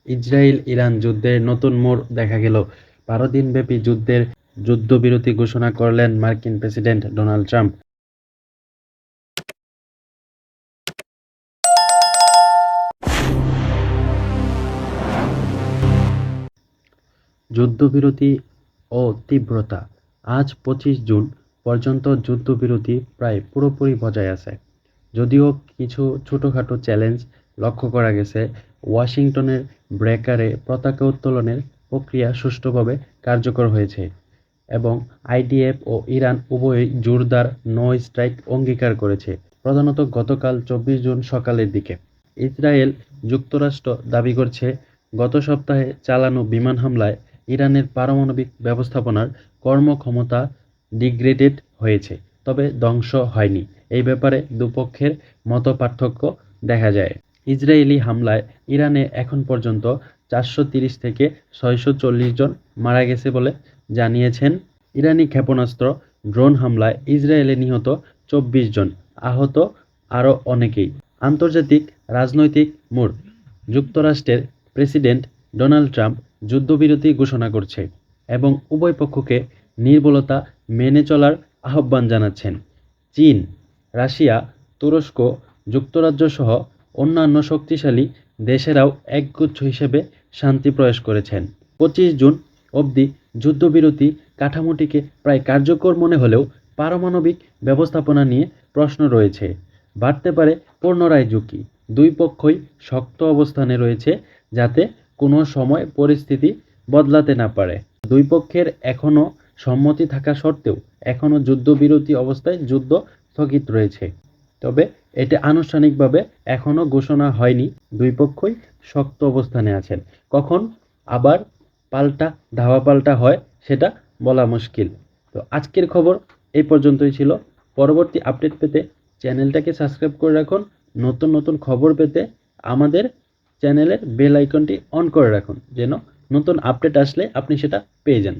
Israel Iran যুদ্ধের নতুন মোড় দেখা গেল। ১২ দিনব্যাপী যুদ্ধবিরতি ঘোষণা করলেন মার্কিন প্রেসিডেন্ট ডোনাল্ড ট্রাম্প। যুদ্ধবিরতি ও তীব্রতা। আজ ২৫ জুন পর্যন্ত যুদ্ধবিরতি প্রায় পুরোপুরি বজায় আছে, যদিও কিছু ছোটখাটো চ্যালেঞ্জ লক্ষ্য করা গেছে। ওয়াশিংটনের ব্রেকারে পতাকা উত্তোলনের প্রক্রিয়া সুষ্ঠুভাবে কার্যকর হয়েছে এবং আইডিএফ ও ইরান উভয়ই জোরদার নো স্ট্রাইক অঙ্গীকার করেছে, প্রধানত গতকাল ২৪ জুন সকালের দিকে। ইসরায়েল যুক্তরাষ্ট্র দাবি করছে, গত সপ্তাহে চালানো বিমান হামলায় ইরানের পারমাণবিক ব্যবস্থাপনার কর্মক্ষমতা ডিগ্রেডেড হয়েছে, তবে ধ্বংস হয়নি। এই ব্যাপারে দুপক্ষের মতপার্থক্য দেখা যায়। ইসরায়েলি হামলায় ইরানে এখন পর্যন্ত ৪৩০ থেকে ৬৪০ জন মারা গেছে বলে জানিয়েছেন। ইরানি ক্ষেপণাস্ত্র ড্রোন হামলায় ইসরায়েলে নিহত ২৪ জন, আহত আরও অনেকেই। আন্তর্জাতিক রাজনৈতিক মোড়। যুক্তরাষ্ট্রের প্রেসিডেন্ট ডোনাল্ড ট্রাম্প যুদ্ধবিরতি ঘোষণা করছে এবং উভয় পক্ষকে নির্বলতা মেনে চলার আহ্বান জানাচ্ছেন। চীন, রাশিয়া, তুরস্ক, যুক্তরাজ্য সহ অন্যান্য শক্তিশালী দেশেরাও একগুচ্ছ হিসেবে শান্তি প্রয়াস করেছেন। ২৫ জুন অবধি যুদ্ধবিরতি কাঠামোটিকে প্রায় কার্যকর মনে হলেও পারমাণবিক ব্যবস্থাপনা নিয়ে প্রশ্ন রয়েছে। বাড়তে পারে পুনরায় ঝুঁকি। দুই পক্ষই শক্ত অবস্থানে রয়েছে যাতে কোনো সময় পরিস্থিতি বদলাতে না পারে। দুই পক্ষের এখনও সম্মতি থাকা সত্ত্বেও এখনও যুদ্ধবিরতি অবস্থায় যুদ্ধ স্থগিত রয়েছে, তবে এটা আনুষ্ঠানিকভাবে এখনও ঘোষণা হয়নি। দুই পক্ষই শক্ত অবস্থানে আছেন। কখন আবার ধাওয়া পাল্টা হয় সেটা বলা মুশকিল। তো আজকের খবর এই পর্যন্তই ছিল। পরবর্তী আপডেট পেতে চ্যানেলটাকে সাবস্ক্রাইব করে রাখুন। নতুন নতুন খবর পেতে আমাদের চ্যানেলের বেল আইকনটি অন করে রাখুন, যেন নতুন আপডেট আসলে আপনি সেটা পেয়ে যান।